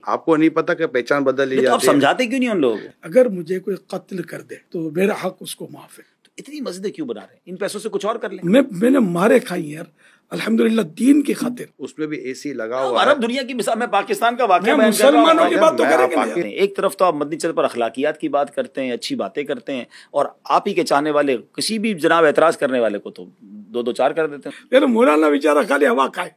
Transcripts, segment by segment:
آپ کو نہیں پتا کہ پہچان بدل لی تو آپ جاتی ہے؟ سمجھاتے کیوں نہیں ان لوگوں کو؟ اگر مجھے کوئی قتل کر دے تو میرا حق اس کو معاف ہے. اتنی مسجدیں کیوں بنا رہے ہیں؟ ان پیسوں سے کچھ اور کر لیں. میں نے مارے کھائی یار الحمدللہ دین کی خاطر. اس میں بھی اے سی لگا ہوا ہے. عرب دنیا کی مثال، میں پاکستان کا واقعہ میں بیان کر رہا ہوں. مسلمانوں کی بات تو میں کریں گے آپ نہیں. ایک طرف تو آپ مدنی چل پر اخلاقیات کی بات کرتے ہیں، اچھی باتیں کرتے ہیں، اور آپ ہی کے چاہنے والے کسی بھی جناب اعتراض کرنے والے کو تو دو چار کر دیتے ہیں. لیکن مولانا بیچارہ خالی ہوا کھائے.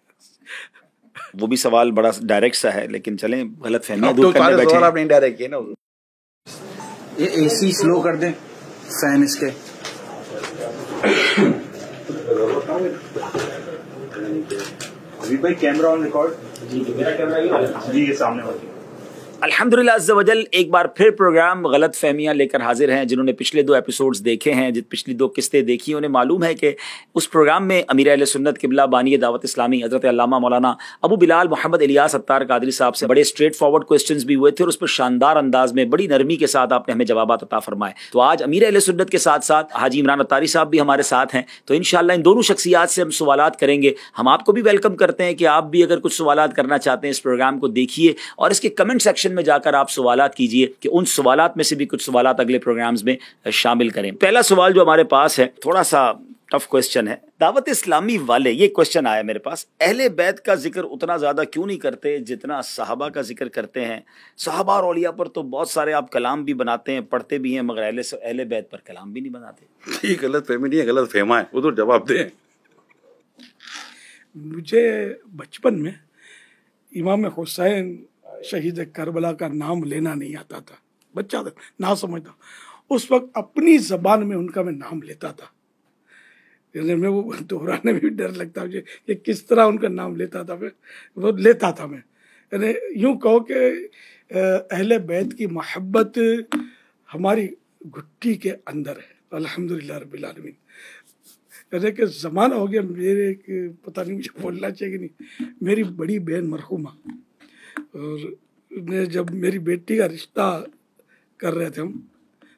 وہ بھی سوال بڑا ڈائریکٹ سا ہے، لیکن چلیں غلط فہمیاں اب تو دور کرنے سارے بیٹھے سوال ہیں. آپ نے انڈائریکٹ کیے نا. یہ اے سی سلو کر دیں، فین اس کے. بھائی کیمرہ آن ریکارڈ. جی یہ سامنے والی. الحمدللہ عز و جل ایک بار پھر پروگرام غلط فہمیاں لے کر حاضر ہیں. جنہوں نے پچھلے 2 ایپیسوڈز دیکھے ہیں، پچھلی 2 قسطیں دیکھی، انہیں معلوم ہے کہ اس پروگرام میں امیر اہل سنت قبلہ بانی دعوت اسلامی حضرت علامہ مولانا ابو بلال محمد الیاس اتار قادری صاحب سے بڑے اسٹریٹ فارورڈ کوسچنز بھی ہوئے تھے، اور اس پر شاندار انداز میں بڑی نرمی کے ساتھ آپ نے ہمیں جوابات عطا فرمائے. تو آج امیر اہل سنت کے ساتھ ساتھ حاجی عمران اتاری صاحب بھی ہمارے ساتھ ہیں. تو انشاءاللہ ان دونوں شخصیات سے ہم سوالات کریں گے. ہم آپ کو بھی ویلکم کرتے ہیں کہ آپ بھی اگر کچھ سوالات کرنا چاہتے ہیں اس پروگرام کو دیکھیے، اور اس کے کمنٹ سیکشن میں جا کر آپ سوالات کیجئے کہ ان سوالات میں سے بھی کچھ سوالات اگلے پروگرامز میں شامل کریں. پہلا سوال جو ہمارے پاس ہے تھوڑا سا ٹف کوسچن ہے. دعوت اسلامی والے، یہ کوسچن آیا میرے پاس، اہل بیت کا ذکر اتنا زیادہ کیوں نہیں کرتے جتنا صحابہ کا ذکر کرتے ہیں؟ صحابہ اور اولیاء پر تو بہت سارے آپ کلام بھی بناتے ہیں، پڑھتے بھی ہیں، مگر اہل بیت پر کلام بھی نہیں بناتے. یہ غلط فہمی نہیں ہے، غلط فہما ہے. وہ تو جواب دیں. مجھے بچپن میں امام حسین شہید کربلا کا نام لینا نہیں آتا تھا. بچہ تھا، نہ سمجھتا. اس وقت اپنی زبان میں ان کا میں نام لیتا تھا. یعنی میں وہ دہرانے میں بھی ڈر لگتا مجھے کہ کس طرح ان کا نام لیتا تھا. وہ لیتا تھا میں. یعنی یوں کہو کہ اہل بیت کی محبت ہماری گھٹی کے اندر ہے. الحمدللہ رب العالمین. یعنی کہ زمانہ ہو گیا میرے، پتہ نہیں مجھے بولنا چاہیے کہ نہیں، میری بڑی بہن مرحومہ، اور جب میری بیٹی کا رشتہ کر رہے تھے ہم،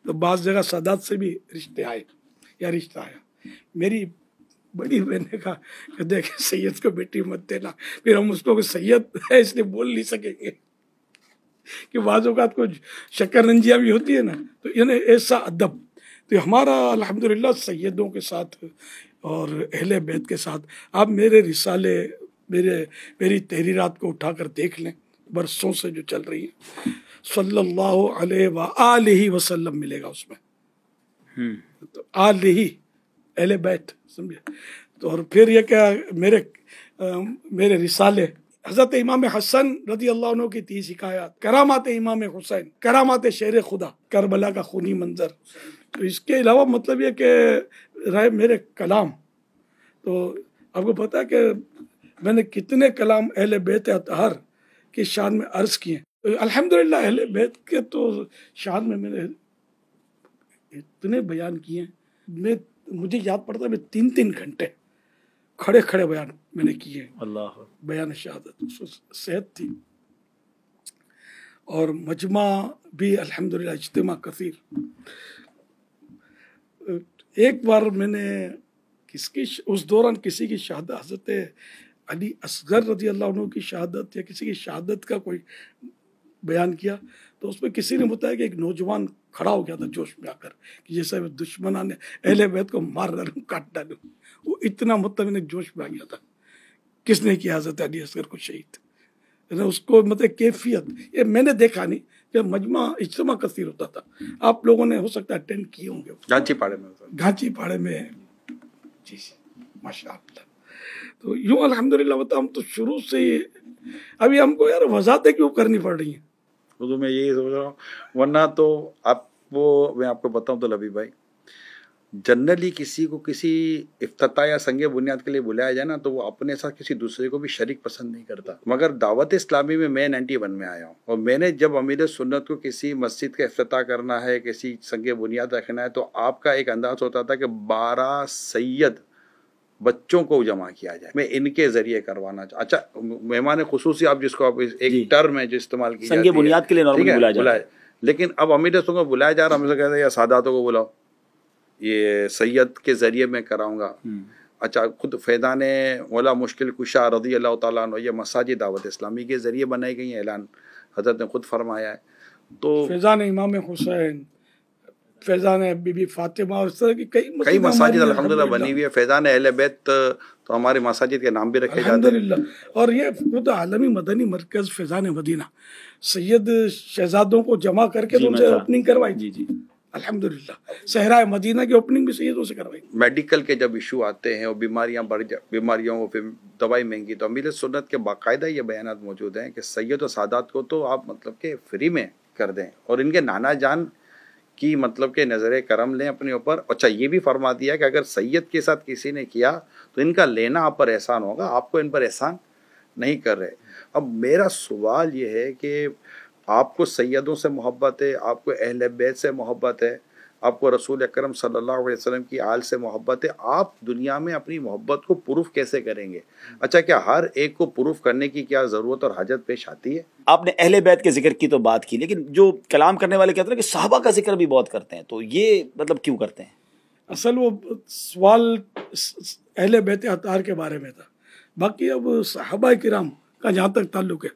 تو بعض جگہ سادات سے بھی رشتے آئے یا رشتہ آیا. میری بڑی بہن نے کہا کہ دیکھ سید کو بیٹی مت دینا. پھر ہم اس کو سید ہے اس لیے بول نہیں سکیں گے کہ بعض اوقات کو شکر رنجیاں بھی ہوتی ہے نا، تو یعنی ایسا ادب. تو ہمارا الحمدللہ سیدوں کے ساتھ اور اہل بیت کے ساتھ، آپ میرے رسالے، میری تحریرات کو اٹھا کر دیکھ لیں، برسوں سے جو چل رہی ہے، صلی اللہ علیہ وآلہ وسلم ملے گا اس میں. تو آلہ اہل بیت سمجھے. تو اور پھر یہ کہ میرے رسالے، حضرت امام حسن رضی اللہ عنہ کی 30 حکایات، کرامات امام حسین، کرامات شیر خدا، کربلا کا خونی منظر. تو اس کے علاوہ مطلب یہ کہ رہے میرے کلام، تو آپ کو پتا ہے کہ میں نے کتنے کلام اہل بیت اطہار کی شان میں عرض کیے. الحمدللہ اہل بیت کے تو شان میں نے اتنے بیان کیے ہیں. مجھے یاد پڑتا ہے میں 3 گھنٹے کھڑے بیان میں نے کیے. اللہ بیان شہادت صحت تھی، اور مجمع بھی الحمدللہ، اجتماع کثیر. ایک بار میں نے اس دوران کسی کی شہادت، حضرت علی اصغر رضی اللہ عنہ کی شہادت یا کسی کی شہادت کا کوئی بیان کیا، تو اس میں کسی نے بتایا کہ ایک نوجوان کھڑا ہو گیا تھا جوش میں آ کر کہ جیسے دشمنان نے اہل بیت کو مار ڈالوں، کاٹ ڈالوں. وہ اتنا مطلب جوش میں آ گیا تھا. کس نے کیا حضرت علی اصغر کو شہید؟ اس کو مطلب کیفیت یہ میں نے دیکھا نہیں کہ مجمع اجتماع کثیر ہوتا تھا. آپ لوگوں نے ہو سکتا ہے اٹینڈ کیے ہوں گے گھانچی پاڑے میں. جی ماشاء اللہ. تو یوں الحمدللہ بتا، ہم تو شروع سے ہی ابھی ہم کو یار وضاحتیں کیوں کرنی پڑ رہی ہیں. اردو میں یہی سوچ رہا ہوں، ورنہ تو میں آپ کو بتاؤں تو لبی بھائی، جنرلی کسی کو کسی افتتاح یا سنگ بنیاد کے لیے بلایا جائے نا، تو وہ اپنے ساتھ کسی دوسرے کو بھی شریک پسند نہیں کرتا. مگر دعوت اسلامی میں 91 میں آیا ہوں، اور میں نے جب امیر سنت کو کسی مسجد کا افتتاح کرنا ہے، کسی سنگ بنیاد رکھنا ہے، تو آپ کا ایک انداز ہوتا تھا کہ 12 سید بچوں کو جمع کیا جائے، میں ان کے ذریعے کروانا اچھا مہمان خصوصی، آپ جس کو آپ ایک ٹرم ہے جو استعمال کی سنگ بنیاد کے لیے نارملی بلایا جاتا ہے. لیکن اب امیر سنت کو بلایا جا رہا، ہم سے کہتے ہیں یا ساداتوں کو بلاؤ، یہ سید کے ذریعے میں کراؤں گا. اچھا خود فیضان مولا مشکل کشا رضی اللہ تعالیٰ عنہ، یہ مساجد دعوت اسلامی کے ذریعے بنائی گئی ہیں، اعلان حضرت نے خود فرمایا ہے. تو فیضان امام حسین، فیضان بی بی فاطمہ اور اس طرح کی کئی مساجد الحمدللہ بنی ہوئی ہے. فیضان اہل بیت تو ہمارے مساجد کے نام بھی رکھے جاتے ہیں الحمدللہ. اور یہ خود عالمی مدنی مرکز فیضان مدینہ سید شہزادوں کو جمع کر کے تو ان سے اوپننگ کروائی. جی جی الحمدللہ صحرائے مدینہ کی اوپننگ بھی سیدوں سے کروائی. میڈیکل کے جب ایشو آتے ہیں اور بیماریوں کو پھر دوائی مہنگی، تو امیر سنت کے باقاعدہ یہ بیانات موجود ہیں کہ سید و سادات کو تو آپ مطلب کہ فری میں کر دیں، اور ان کے نانا جان کی مطلب کہ نظر کرم لیں اپنے اوپر. اچھا یہ بھی فرما دیا کہ اگر سید کے ساتھ کسی نے کیا تو ان کا لینا آپ پر احسان ہوگا، آپ کو ان پر احسان نہیں کر رہے. اب میرا سوال یہ ہے کہ آپ کو سیدوں سے محبت ہے، آپ کو اہل بیت سے محبت ہے، آپ کو رسول اکرم صلی اللہ علیہ وسلم کی آل سے محبت ہے، آپ دنیا میں اپنی محبت کو پروف کیسے کریں گے؟ اچھا کیا ہر ایک کو پروف کرنے کی کیا ضرورت اور حاجت پیش آتی ہے؟ آپ نے اہل بیت کے ذکر کی تو بات کی، لیکن جو کلام کرنے والے کہتے ہیں کہ صحابہ کا ذکر بھی بہت کرتے ہیں، تو یہ مطلب کیوں کرتے ہیں؟ اصل وہ سوال اہل بیت اطہار کے بارے میں تھا. باقی اب صحابہ کرام کا جہاں تک تعلق ہے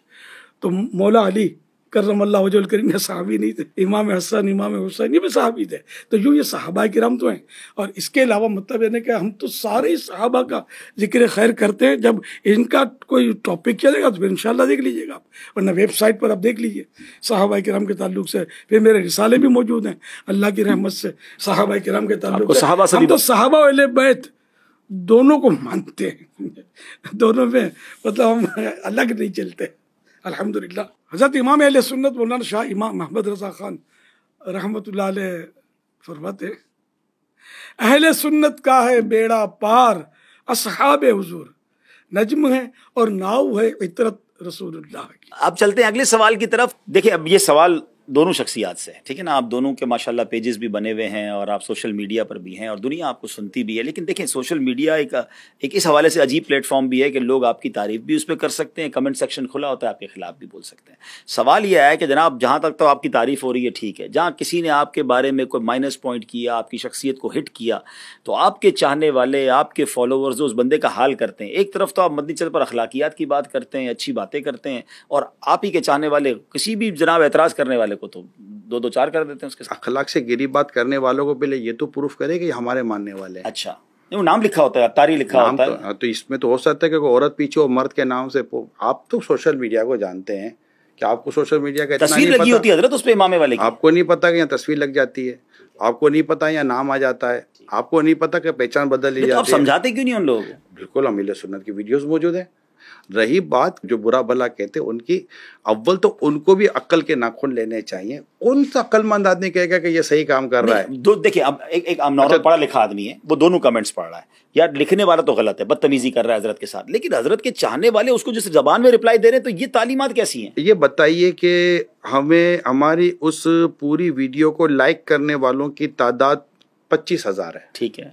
تو مولا علی کرم اللہ وجہ الکریم یہ صحابی نہیں تھے، امام حسن امام حسین یہ بھی صحابی تھے. تو یوں یہ صحابہ کرام تو ہیں. اور اس کے علاوہ مطلب یہ کہ ہم تو سارے ہی صحابہ کا ذکر خیر کرتے ہیں. جب ان کا کوئی ٹاپک چلے گا تو پھر انشاءاللہ دیکھ لیجیے گا آپ، ورنہ ویب سائٹ پر آپ دیکھ لیجیے صحابہ کرام کے تعلق سے. پھر میرے رسالے بھی موجود ہیں اللہ کی رحمت سے صحابہ کرام کے تعلق سے. ہم تو صحابہ اہل بیت دونوں کو مانتے ہیں، دونوں میں مطلب ہم الگ نہیں چلتے الحمدللہ. حضرت امام اہل سنت مولانا شاہ امام محمد رضا خان رحمۃ اللہ علیہ فرماتے ہیں اہل سنت کا ہے بیڑا پار اصحاب حضور، نجم ہے اور ناؤ ہے عطرت رسول اللہ کی. اب چلتے ہیں اگلے سوال کی طرف. دیکھیں اب یہ سوال دونوں شخصیات سے ہے، ٹھیک ہے نا، آپ دونوں کے ماشاءاللہ پیجز بھی بنے ہوئے ہیں اور آپ سوشل میڈیا پر بھی ہیں اور دنیا آپ کو سنتی بھی ہے. لیکن دیکھیں سوشل میڈیا ایک اس حوالے سے عجیب پلیٹ فارم بھی ہے کہ لوگ آپ کی تعریف بھی اس پہ کر سکتے ہیں، کمنٹ سیکشن کھلا ہوتا ہے، آپ کے خلاف بھی بول سکتے ہیں. سوال یہ ہے کہ جناب جہاں تک تو آپ کی تعریف ہو رہی ہے ٹھیک ہے، جہاں کسی نے آپ کے بارے میں کوئی مائنس پوائنٹ کیا، آپ کی شخصیت کو ہٹ کیا، تو آپ کے چاہنے والے، آپ کے فالوورز اس بندے کا حال کرتے ہیں. ایک طرف تو آپ مدنی چل پر اخلاقیات کی بات کرتے ہیں، اچھی باتیں کرتے ہیں، اور آپ ہی کے چاہنے والے کسی بھی جناب اعتراض کرنے والے کو تو دو چار کر دیتے ہیں اس کے ساتھ. اخلاق سے گری بات کرنے والوں کو پہلے یہ تو پروف کرے کہ یہ ہمارے ماننے والے ہیں. اچھا وہ نام لکھا ہوتا ہے، تاری لکھا ہوتا ہے تو اس میں تو ہو سکتا ہے کہ کوئی عورت پیچھے ہو مرد کے نام سے. آپ تو سوشل میڈیا کو جانتے ہیں کہ آپ کو سوشل میڈیا کا تصویر لگی ہوتی ہے حضرت اس پہ امام والے کی، آپ کو نہیں پتا کہ یہاں تصویر لگ جاتی ہے، آپ کو نہیں پتا یہاں نام آ جاتا ہے، آپ کو نہیں پتا کہ پہچان بدل لی جاتی ہے. آپ سمجھاتے کیوں نہیں ان لوگوں کو؟ بالکل امیل سنت کی ویڈیوز موجود ہیں. رہی بات جو برا بھلا کہتے ان کی، اول تو ان کو بھی عقل کے ناخن لینے چاہیے. کون سا عقل مند آدمی کہے گا کہ یہ صحیح کام کر رہا ہے؟ دیکھیں اب ایک نارمل پڑھا لکھا آدمی ہے، وہ دونوں کمنٹس پڑھ رہا ہے، یار لکھنے والا تو غلط ہے، بدتمیزی کر رہا ہے حضرت کے ساتھ، لیکن حضرت کے چاہنے والے اس کو جس زبان میں رپلائی دے رہے ہیں، تو یہ تعلیمات کیسی ہیں؟ یہ بتائیے کہ ہمیں ہماری اس پوری ویڈیو کو لائک کرنے والوں کی تعداد 25,000 ہے، ٹھیک ہے،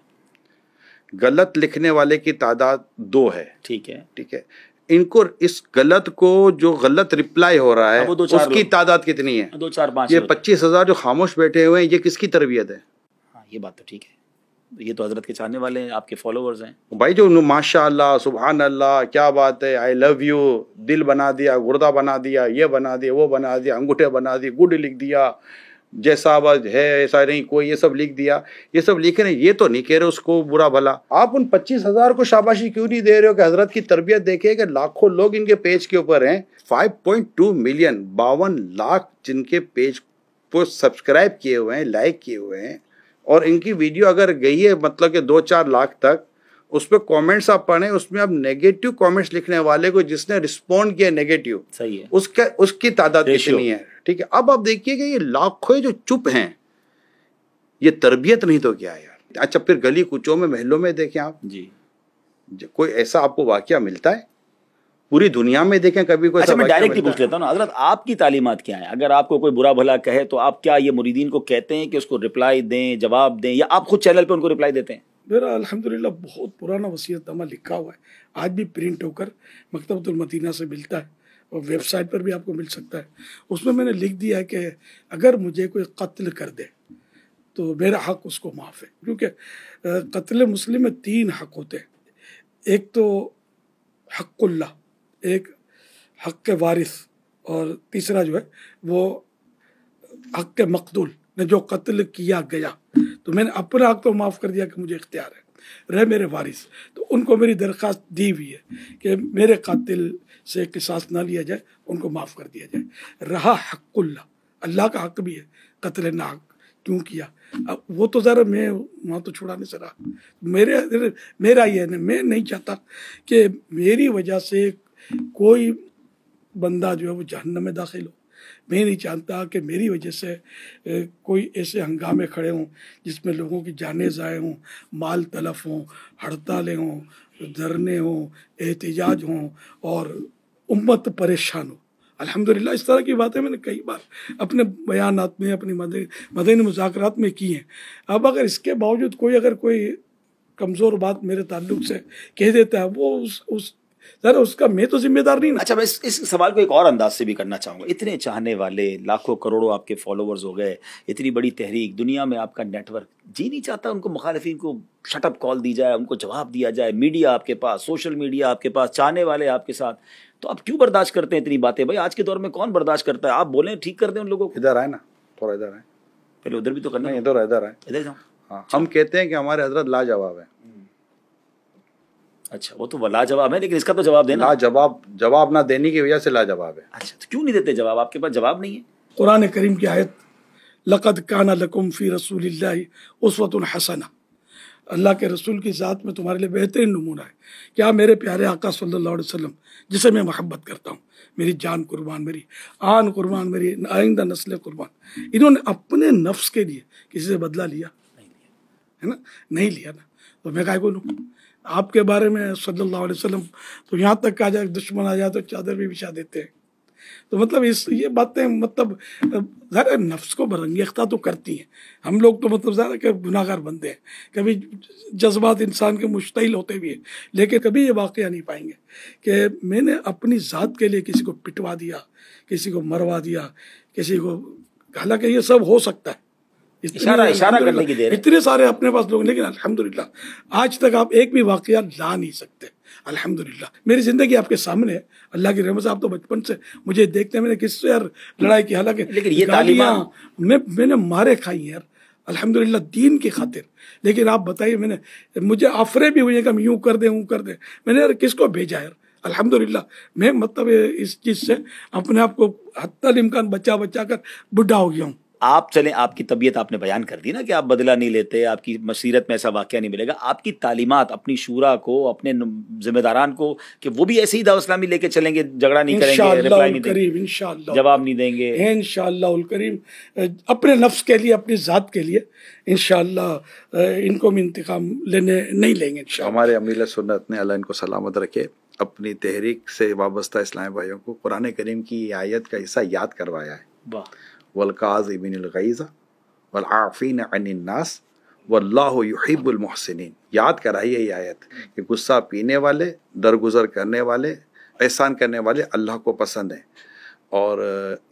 غلط لکھنے والے کی تعداد 2 ہے، ٹھیک ہے، ٹھیک ہے. ان کو اس غلط کو جو غلط رپلائی ہو رہا ہے اس کی تعداد کتنی ہے؟ 2 4 5. یہ 25,000 جو خاموش بیٹھے ہوئے ہیں، یہ کس کی تربیت ہے؟ ہاں یہ بات تو ٹھیک ہے، یہ تو حضرت کے چاہنے والے ہیں، آپ کے فالوورز ہیں بھائی، جو ماشاء اللہ سبحان اللہ کیا بات ہے، آئی لو یو دل بنا دیا، گردہ بنا دیا، یہ بنا دیا، وہ بنا دیا، انگوٹھے بنا دی، گڈ لکھ دیا، جیسا آواز ہے ایسا نہیں کوئی، یہ سب لکھ دیا. یہ سب لکھ رہے ہیں، یہ تو نہیں کہہ رہے اس کو برا بھلا. آپ ان 25,000 کو شاباشی کیوں نہیں دے رہے ہو کہ حضرت کی تربیت دیکھیں کہ لاکھوں لوگ ان کے پیج کے اوپر ہیں، 5.2 ملین 52 لاکھ جن کے پیج کو سبسکرائب کیے ہوئے ہیں، لائک کیے ہوئے ہیں. اور ان کی ویڈیو اگر گئی ہے مطلب کہ 2-4 لاکھ تک، اس پہ کامنٹس آپ پڑھیں، اس میں اب نیگیٹو کامنٹس لکھنے والے کو جس نے رسپونڈ کیا نیگیٹو، صحیح ہے، اس کی تعداد کتنی ہے؟ ٹھیک ہے. اب آپ دیکھیے کہ یہ لاکھوں جو چپ ہیں، یہ تربیت نہیں تو کیا یار؟ اچھا پھر گلی کوچوں میں محلوں میں دیکھیں آپ، جی کوئی ایسا آپ کو واقعہ ملتا ہے؟ پوری دنیا میں دیکھیں کبھی کوئی ایسا اچھا میں واقعہ ڈائریکٹ ہی ملتا پوچھ ہے؟ لیتا ہوں نا حضرت، آپ کی تعلیمات کیا ہیں؟ اگر آپ کو کوئی برا بھلا کہے تو آپ کیا یہ مریدین کو کہتے ہیں کہ اس کو رپلائی دیں، جواب دیں، یا آپ خود چینل پہ ان کو رپلائی دیتے ہیں؟ میرا الحمدللہ بہت پرانا وصیت نامہ لکھا ہوا ہے، آج بھی پرنٹ ہو کر مکتبۃ المدینہ سے ملتا ہے اور ویب سائٹ پر بھی آپ کو مل سکتا ہے. اس میں نے لکھ دیا ہے کہ اگر مجھے کوئی قتل کر دے تو میرا حق اس کو معاف ہے. کیونکہ قتل مسلم میں 3 حق ہوتے ہیں، ایک تو حق اللہ، ایک حق وارث اور تیسرا جو ہے وہ حق مقتول نے جو قتل کیا گیا، تو میں نے اپنا حق تو معاف کر دیا کہ مجھے اختیار ہے، رہے میرے وارث، تو ان کو میری درخواست دی ہوئی ہے کہ میرے قاتل سے قصاص نہ لیا جائے، ان کو معاف کر دیا جائے۔ رہا حق اللہ کا حق بھی ہے، قتل ناحق کیوں کیا؟ اب وہ تو ذرا میں وہاں تو چھڑا نہیں سکا، میرا یہ ہے، میں نہیں چاہتا کہ میری وجہ سے کوئی بندہ جو ہے وہ جہنم میں داخل ہو، میں نہیں چاہتا کہ میری وجہ سے کوئی ایسے ہنگامے کھڑے ہوں جس میں لوگوں کی جانیں ضائع ہوں، مال تلف ہوں، ہڑتالیں ہوں، دھرنے ہوں، احتجاج ہوں اور امت پریشان ہو۔ الحمدللہ اس طرح کی باتیں میں نے کئی بار اپنے بیانات میں، اپنی مدنی مذاکرات میں کی ہیں۔ اب اگر اس کے باوجود کوئی کمزور بات میرے تعلق سے کہہ دیتا ہے، وہ اس کا میں تو ذمہ دار نہیں نا۔ اچھا، میں اس سوال کو ایک اور انداز سے بھی کرنا چاہوں گا۔ اتنے چاہنے والے، لاکھوں کروڑوں آپ کے فالوورز ہو گئے، اتنی بڑی تحریک، دنیا میں آپ کا نیٹ ورک، جی نہیں چاہتا ان کو مخالفین کو شٹ اپ کال دی جائے، ان کو جواب دیا جائے، میڈیا آپ کے پاس، سوشل میڈیا آپ کے پاس، چاہنے والے آپ کے ساتھ، تو آپ کیوں برداشت کرتے ہیں اتنی باتیں؟ بھائی آج کے دور میں کون برداشت کرتا ہے؟ آپ بولیں، ٹھیک کر دیں ان لوگوں کو۔ ادھر آئے نا، تھوڑا ادھر آئے، پہلے ادھر بھی تو کرنا ہے، ادھر آئے، ادھر جاؤ۔ ہاں، ہم کہتے ہیں کہ ہمارے حضرت لاجواب ہے۔ اچھا، وہ تو لاجواب ہے، لیکن اس کا تو جواب دینا۔ جواب نہ دینے کی وجہ سے لاجواب ہے۔ اچھا، تو کیوں نہیں دیتے جواب؟ آپ کے پاس جواب نہیں ہے؟ قرآن کریم کی آیت لقد کان لکم فی رسول اللہ اسوۃ حسنہ، اللہ کے رسول کی ذات میں تمہارے لیے بہترین نمونہ ہے۔ کیا میرے پیارے آقا صلی اللہ علیہ وسلم جسے میں محبت کرتا ہوں، میری جان قربان، میری آن قربان، میری آئندہ نسل قربان، انہوں نے اپنے نفس کے لیے کسی سے بدلہ لیا ہے نا؟ نہیں لیا نا، تو میں کہا بولوں آپ کے بارے میں صلی اللہ علیہ وسلم، تو یہاں تک کہا جائے دشمن آ جائے تو چادر بھی بچھا دیتے ہیں۔ تو مطلب یہ باتیں مطلب ذرا نفس کو برانگیختہ تو کرتی ہیں۔ ہم لوگ تو مطلب ذرا کہ گناہ گار بندے ہیں، کبھی جذبات انسان کے مشتعل ہوتے بھی ہیں، لیکن کبھی یہ واقعہ نہیں پائیں گے کہ میں نے اپنی ذات کے لیے کسی کو پٹوا دیا، کسی کو مروا دیا، کسی کو، حالانکہ یہ سب ہو سکتا ہے، اشارہ کرنے کی دیر ہے۔ اتنے سارے اپنے پاس لوگ، لیکن الحمدللہ آج تک آپ ایک بھی واقعہ لا نہیں سکتے۔ الحمدللہ میری زندگی آپ کے سامنے ہے، اللہ کی رحمت سے۔ آپ تو بچپن سے مجھے دیکھتے ہیں، میں نے کس سے یار لڑائی کی، حالانکہ لیکن یہ تعلیمات میں نے مارے کھائی ہیں یار الحمدللہ دین کی خاطر، لیکن آپ بتائیے، مجھے آفرے بھی ہوئی ہیں کہ ہم یوں کر دیں، میں نے یار کس کو بھیجا یار؟ الحمدللہ میں مطلب اس چیز سے اپنے آپ کو حتی الامکان بچا کر بڈھا ہو گیا ہوں۔ آپ چلیں، آپ کی طبیعت آپ نے بیان کر دی نا کہ آپ بدلہ نہیں لیتے، آپ کی مسیرت میں ایسا واقعہ نہیں ملے گا۔ آپ کی تعلیمات اپنی شورا کو، اپنے ذمہ داران کو، کہ وہ بھی ایسے ہی دعوت اسلامی لے کے چلیں گے، جھگڑا نہیں کریں گے، ریپلائی نہیں دیں گے، انشاءاللہ جواب نہیں دیں گے، انشاءاللہ الکریم، اپنے نفس کے لیے، اپنی ذات کے لیے انشاءاللہ ان کو ہم انتقام نہیں لیں گے انشاءاللہ۔ ہمارے امیر سنت نے، اللہ ان کو سلامت رکھے، اپنی تحریک سے وابستہ اسلامی بھائیوں کو قرآن کریم کی آیت کا حصہ یاد کروایا ہے، والقاظمین الغیظ والعافین عن الناس واللہ یحب المحسنین۔ یاد کرائیے یہ آیت کہ غصہ پینے والے، درگزر کرنے والے، احسان کرنے والے اللہ کو پسند ہیں، اور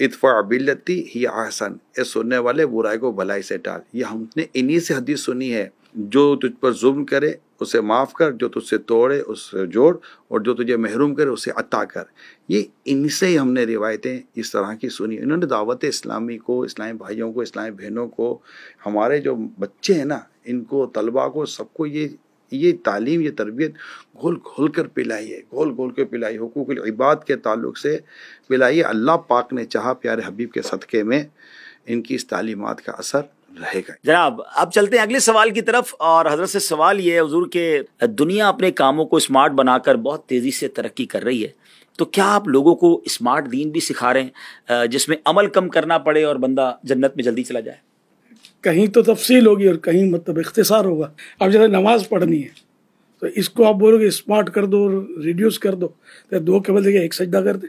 ادفع باللتی ہی احسن، یہ سننے والے برائی کو بھلائی سے ٹال۔ یہ ہم نے انہی سے حدیث سنی ہے، جو تجھ پر ظلم کرے اسے معاف کر، جو تجھ سے توڑے اس سے جوڑ، اور جو تجھے محروم کرے اسے عطا کر۔ یہ ان سے ہی ہم نے روایتیں اس طرح کی سنی۔ انہوں نے دعوت اسلامی کو، اسلامی بھائیوں کو، اسلامی بہنوں کو، ہمارے جو بچے ہیں نا، ان کو، طلباء کو، سب کو یہ تعلیم، یہ تربیت گھول گھول کر پلائی ہے، گھول گھول کر پلائی، حقوق العباد کے تعلق سے پلائی ہے۔ اللہ پاک نے چاہا پیارے حبیب کے صدقے میں ان کی اس تعلیمات کا اثر رہے گا۔ جناب اب چلتے ہیں اگلے سوال کی طرف، اور حضرت سے سوال یہ ہے حضور کہ دنیا اپنے کاموں کو اسمارٹ بنا کر بہت تیزی سے ترقی کر رہی ہے، تو کیا آپ لوگوں کو اسمارٹ دین بھی سکھا رہے ہیں جس میں عمل کم کرنا پڑے اور بندہ جنت میں جلدی چلا جائے؟ کہیں تو تفصیل ہوگی اور کہیں مطلب اختصار ہوگا۔ اب جیسے نماز پڑھنی ہے تو اس کو آپ بولو گے اسمارٹ کر دو اور ریڈیوس کر دو، تو 2 کے بدلے 1 سجدہ کر دیں،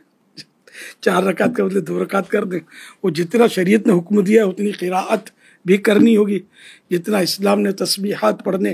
4 رکعت کے بدلے 2 رکعت کر دیں۔ وہ جتنا شریعت نے حکم دیا اتنی قراءت بھی کرنی ہوگی، جتنا اسلام نے تسبیحات پڑھنے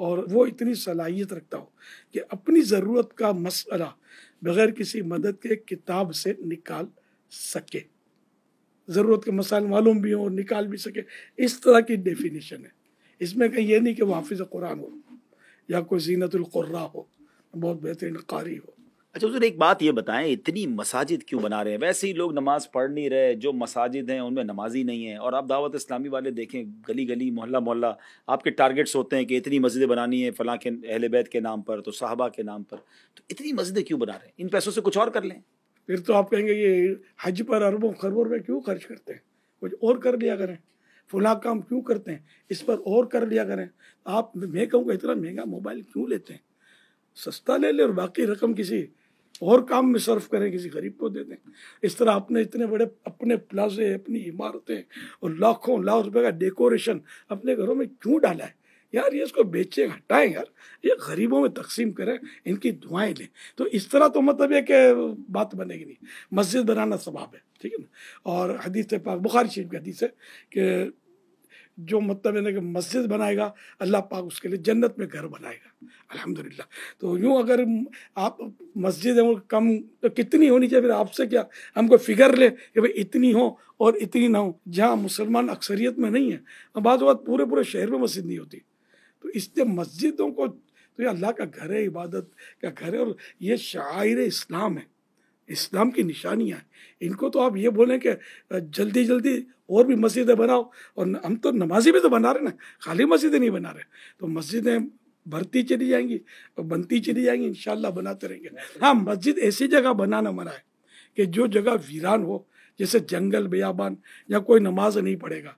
اور وہ اتنی صلاحیت رکھتا ہو کہ اپنی ضرورت کا مسئلہ بغیر کسی مدد کے کتاب سے نکال سکے، ضرورت کے مسائل معلوم بھی ہوں اور نکال بھی سکے، اس طرح کی ڈیفینیشن ہے اس میں. کہیں یہ نہیں کہ وہ حافظ قرآن ہو یا کوئی زینت القراء ہو، بہت بہترین قاری ہو. اچھا حضور ایک بات یہ بتائیں، اتنی مساجد کیوں بنا رہے ہیں؟ ویسے ہی لوگ نماز پڑھ نہیں رہے، جو مساجد ہیں ان میں نمازی نہیں ہیں. اور آپ دعوت اسلامی والے دیکھیں، گلی گلی محلہ محلہ آپ کے ٹارگٹس ہوتے ہیں کہ اتنی مسجدیں بنانی ہیں فلاں کے اہل بیت کے نام پر، تو صحابہ کے نام پر. تو اتنی مسجدیں کیوں بنا رہے ہیں؟ ان پیسوں سے کچھ اور کر لیں. پھر تو آپ کہیں گے یہ حج پر اربوں خربوں روپے کیوں خرچ کرتے ہیں، کچھ اور کر لیا کریں. فلاں کام کیوں کرتے ہیں، اس پر اور کر لیا کریں. آپ میں کہوں گا اتنا مہنگا موبائل کیوں لیتے ہیں، سستا لے لیں اور باقی رقم کسی اور کام میں صرف کریں، کسی غریب کو دے دیں. اس طرح آپ نے اتنے بڑے اپنے پلازے، اپنی عمارتیں اور لاکھوں لاکھ روپے کا ڈیکوریشن اپنے گھروں میں کیوں ڈالا ہے؟ یار یہ اس کو بیچے ہٹائیں یار، یہ غریبوں میں تقسیم کریں، ان کی دعائیں لیں. تو اس طرح تو مطلب یہ کہ بات بنے گی نہیں. مسجد بنانا ثواب ہے، ٹھیک ہے نا. اور حدیث پاک بخاری شریف کی حدیث ہے کہ جو مطلب ہے کہ مسجد بنائے گا اللہ پاک اس کے لیے جنت میں گھر بنائے گا. الحمدللہ. تو یوں اگر آپ مسجد کم تو کتنی ہونی چاہیے، پھر آپ سے کیا ہم کو فگر لے کہ بھئی اتنی ہو اور اتنی نہ ہو. جہاں مسلمان اکثریت میں نہیں ہیں، بعض اوقات پورے شہر میں مسجد نہیں ہوتی. تو اس لیے مسجدوں کو تو یہ اللہ کا گھر ہے، عبادت کا گھر ہے، اور یہ شعائر اسلام ہے، اسلام کی نشانیاں ہیں. ان کو تو آپ یہ بولیں کہ جلدی جلدی اور بھی مسجدیں بناؤ، اور ہم تو نمازی بھی تو بنا رہے نا، خالی مسجدیں نہیں بنا رہے. تو مسجدیں بھرتی چلی جائیں گی اور بنتی چلی جائیں گی، انشاءاللہ بناتے رہیں گے. ہاں مسجد ایسی جگہ بنانا منع ہے کہ جو جگہ ویران ہو، جیسے جنگل بیابان، یا کوئی نماز نہیں پڑھے گا،